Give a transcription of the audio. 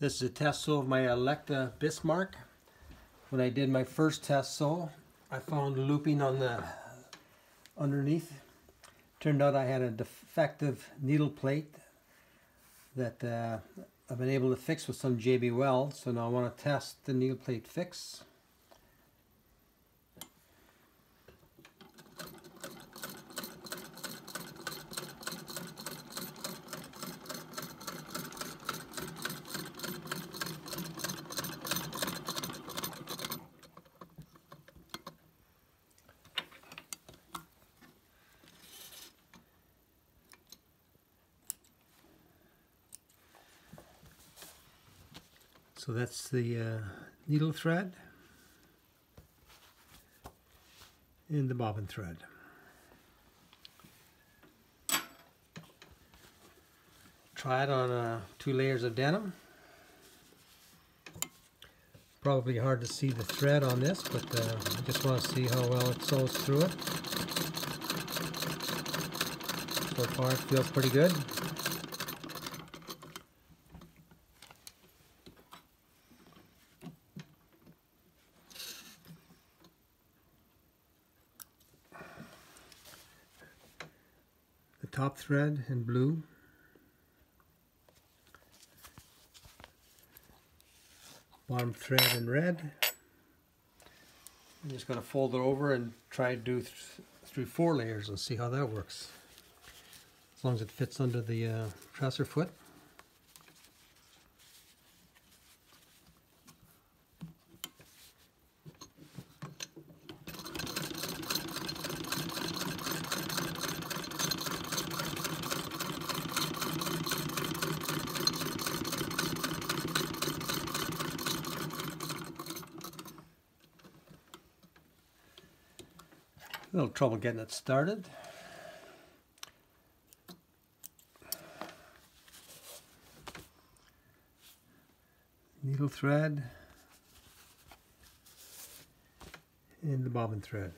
This is a test sew of my Electa Bismarck. When I did my first test sew, I found looping on the underneath. Turned out I had a defective needle plate that I've been able to fix with some JB Weld. So now I want to test the needle plate fix. So that's the needle thread and the bobbin thread. Try it on 2 layers of denim. Probably hard to see the thread on this, but I just want to see how well it sews through it. So far it feels pretty good. The top thread in blue, bottom thread in red. I'm just going to fold it over and try to do through 4 layers and see how that works. As long as it fits under the presser foot. A little trouble getting it started. Needle thread and the bobbin thread.